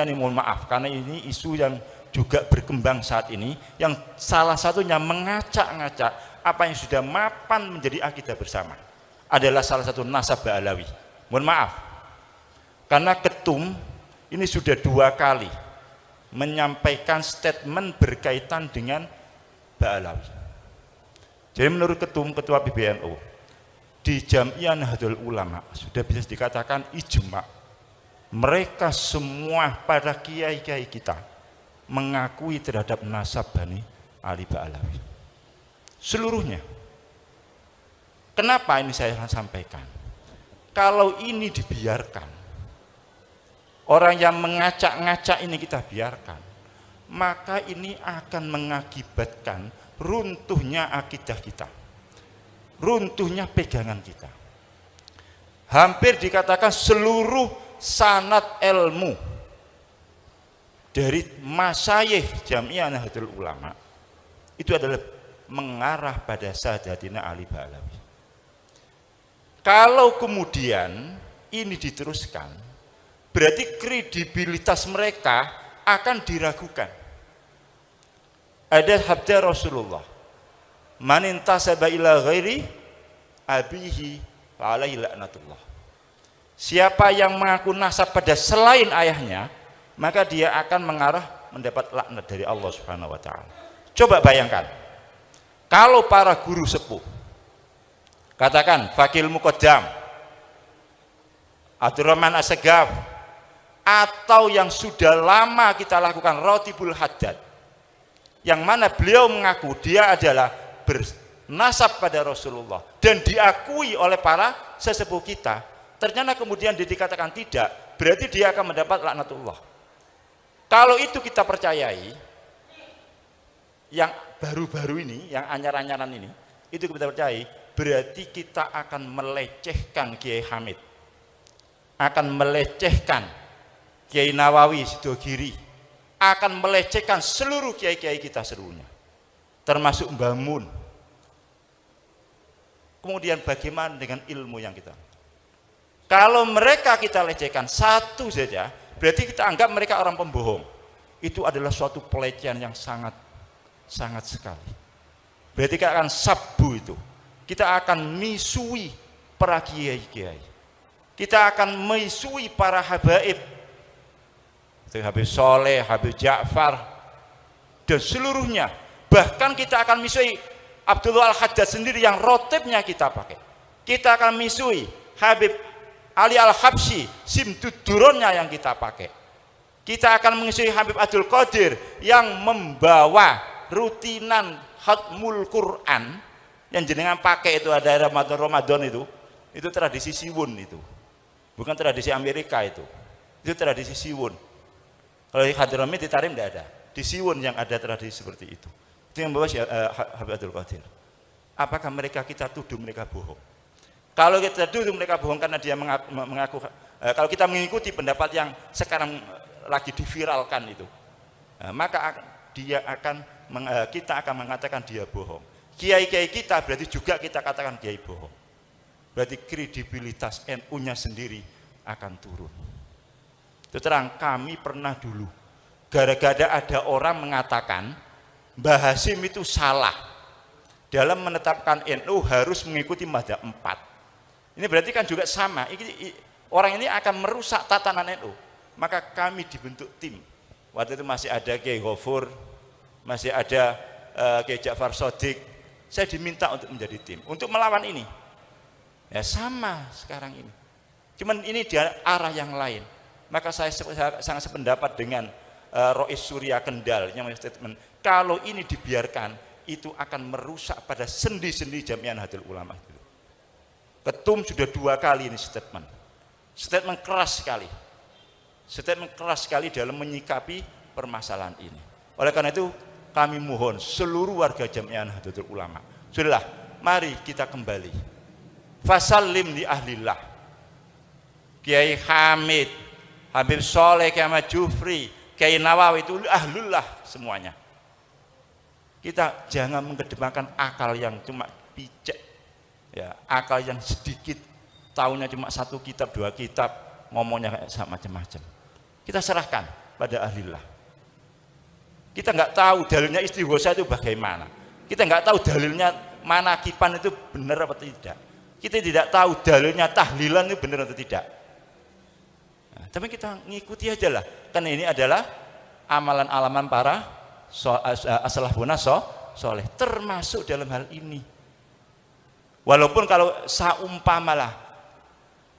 ini mohon maaf karena ini isu yang juga berkembang saat ini, yang salah satunya mengacak-ngacak apa yang sudah mapan menjadi akidah bersama adalah salah satu nasab Ba'alawi. Mohon maaf karena ketum ini sudah 2 kali menyampaikan statement berkaitan dengan Ba'alawi. Jadi menurut ketua PBNU di Jam'iyah Nahdlatul Ulama sudah bisa dikatakan ijma, mereka semua para kiai-kiai kita mengakui terhadap nasab Bani Ali Ba'alawi seluruhnya. Kenapa ini saya sampaikan? Kalau ini dibiarkan, orang yang mengacak-ngacak ini kita biarkan, maka ini akan mengakibatkan runtuhnya akidah kita, runtuhnya pegangan kita. Hampir dikatakan seluruh sanad ilmu dari masyayikh Jam'iyah Nahdlatul Ulama itu adalah mengarah pada Sayyidina Ali Ba'alawi. Kalau kemudian ini diteruskan, berarti kredibilitas mereka akan diragukan. Ada sabda Rasulullah, man intasaba ila ghairi abihi fa alaihi laknatullah. Siapa yang mengaku nasab pada selain ayahnya, maka dia akan mengarah mendapat laknat dari Allah Subhanahu wa taala. Coba bayangkan, kalau para guru sepuh katakan Fakil Muqaddam, Abdurrahman As-Segaf, atau yang sudah lama kita lakukan Rotibul Haddad, yang mana beliau mengaku dia adalah bernasab pada Rasulullah dan diakui oleh para sesepuh kita, ternyata kemudian dikatakan tidak, berarti dia akan mendapat laknatullah. Kalau itu kita percayai, yang baru-baru ini, yang anyar-anyaran ini, itu kita percayai, berarti kita akan melecehkan Kiai Hamid, akan melecehkan Kiai Nawawi Sidogiri, akan melecehkan seluruh kiai-kiai kita seluruhnya, termasuk Mbah Mun. Kemudian bagaimana dengan ilmu yang kita? Kalau mereka kita lecehkan satu saja, berarti kita anggap mereka orang pembohong. Itu adalah suatu pelecehan yang sangat sekali. Berarti kita akan sabbu itu. Kita akan misui para kiai-kiai. Kita akan misui para habaib. Habib Soleh, Habib Ja'far, dan seluruhnya. Bahkan kita akan misui Abdullah Al-Haddad sendiri yang rotibnya kita pakai. Kita akan misui Habib Ali Al-Habsyi, simtuduronnya yang kita pakai. Kita akan mengisi Habib Abdul Qadir yang membawa rutinan khatmul Quran yang jenengan pakai itu ada Ramadan itu tradisi Siwun, itu bukan tradisi Amerika, itu tradisi Siwun. Kalau di Hadramit di Tarim tidak ada, di Siwun yang ada tradisi seperti itu yang membawa Habib Abdul Qadir. Apakah mereka kita tuduh mereka bohong? Kalau kita tuduh mereka bohong karena dia mengaku, kalau kita mengikuti pendapat yang sekarang lagi diviralkan itu, maka kita akan mengatakan dia bohong. Kiai-kiai kita berarti juga kita katakan kiai bohong. Berarti kredibilitas NU-nya sendiri akan turun. Itu terang, kami pernah dulu gara-gara ada orang mengatakan Mbah Hasyim itu salah dalam menetapkan NU harus mengikuti mazhab 4. Ini berarti kan juga sama. Orang ini akan merusak tatanan NU. Maka kami dibentuk tim. Waktu itu masih ada Kiai Ghafur, masih ada Kiai Ja'far Shadiq. Saya diminta untuk menjadi tim untuk melawan ini. Ya sama sekarang ini. Cuman ini di arah yang lain. Maka saya sangat sependapat dengan Rois Surya Kendal yang statement, kalau ini dibiarkan itu akan merusak pada sendi-sendi Jam'iyah Nahdlatul Ulama. Ketum sudah 2 kali ini statement keras sekali dalam menyikapi permasalahan ini. Oleh karena itu kami mohon seluruh warga Jam'iyah Nahdlatul Ulama, sudahlah, mari kita kembali. Fasallim li ahlillah. Kiai Hamid, Habib Soleh, Kiai Ahmad Jufri, Kiai Nawawi itu ahlullah semuanya. Kita jangan mengedepankan akal yang cuma picek, ya, akal yang sedikit, tahunya cuma 1 kitab, 2 kitab, ngomongnya kayak macam-macam. Kita serahkan. pada ahlillah. Kita nggak tahu dalilnya istighosa itu bagaimana. Kita nggak tahu dalilnya manakipan itu benar atau tidak. Kita tidak tahu dalilnya tahlilan itu benar atau tidak. Nah, tapi kita ngikuti aja lah. Karena ini adalah amalan-alaman para as-salafun soleh, termasuk dalam hal ini. Walaupun kalau saumpamalah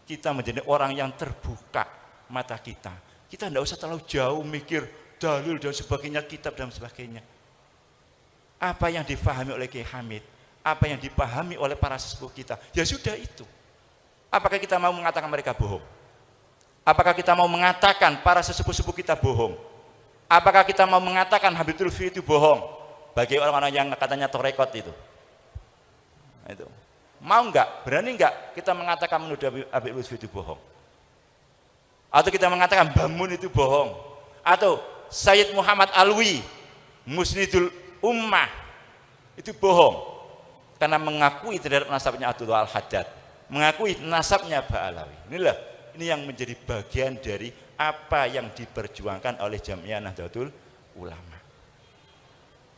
kita menjadi orang yang terbuka mata kita tidak usah terlalu jauh mikir dalil dan sebagainya, kitab dan sebagainya. Apa yang difahami oleh Kiai Hamid, apa yang dipahami oleh para sesepuh kita, ya sudah itu. Apakah kita mau mengatakan mereka bohong? Apakah kita mau mengatakan para sesepuh-sepuh kita bohong? Apakah kita mau mengatakan Habib Lutfi itu bohong? Bagi orang-orang yang katanya torekot itu. Mau enggak? Berani enggak kita mengatakan menuduh Habib Lutfi itu bohong? Atau kita mengatakan Bamun itu bohong? Atau Sayyid Muhammad Alwi, Musnidul Ummah itu bohong karena mengakui terhadap nasabnya Abdullah Al-Haddad, mengakui nasabnya Ba'alawi. Ini yang menjadi bagian dari apa yang diperjuangkan oleh Jamiah Nahdlatul Ulama.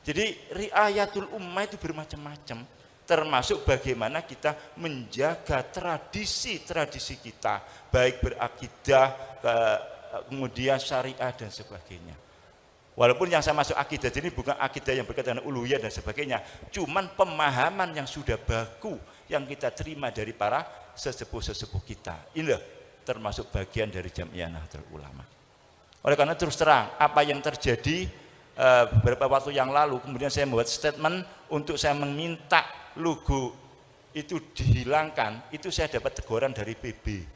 Jadi riayatul ummah itu bermacam-macam, termasuk bagaimana kita menjaga tradisi-tradisi kita, baik berakidah, kemudian syariah dan sebagainya. Walaupun yang saya masuk akidah ini bukan akidah yang berkaitan dengan uluhiyah dan sebagainya, cuman pemahaman yang sudah baku yang kita terima dari para sesepuh-sesepuh kita. Inilah termasuk bagian dari Jamiah Nahdlatul Ulama. Oleh karena terus terang, apa yang terjadi beberapa waktu yang lalu, kemudian saya membuat statement untuk saya meminta logo itu dihilangkan, itu saya dapat teguran dari PB.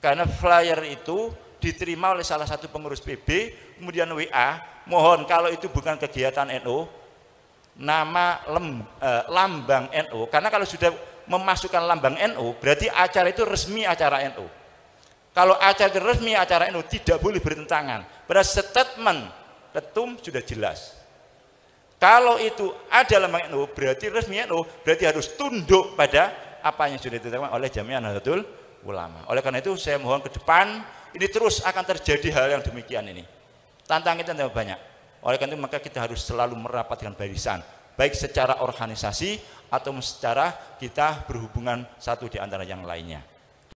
Karena flyer itu diterima oleh salah satu pengurus PB, kemudian WA, mohon kalau itu bukan kegiatan NU, nama lambang NU, karena kalau sudah memasukkan lambang NU, berarti acara itu resmi acara NU. Kalau acara itu resmi acara NU, tidak boleh bertentangan. Pada statement ketum sudah jelas. Kalau itu ada lambang NU, berarti resmi NU, berarti harus tunduk pada apa yang sudah ditetapkan oleh Jamiah Nahdlatul Ulama. Oleh karena itu saya mohon ke depan ini terus akan terjadi hal yang demikian ini. Tantangan kita tambah banyak. Oleh karena itu maka kita harus selalu merapatkan barisan, baik secara organisasi atau secara kita berhubungan satu di antara yang lainnya.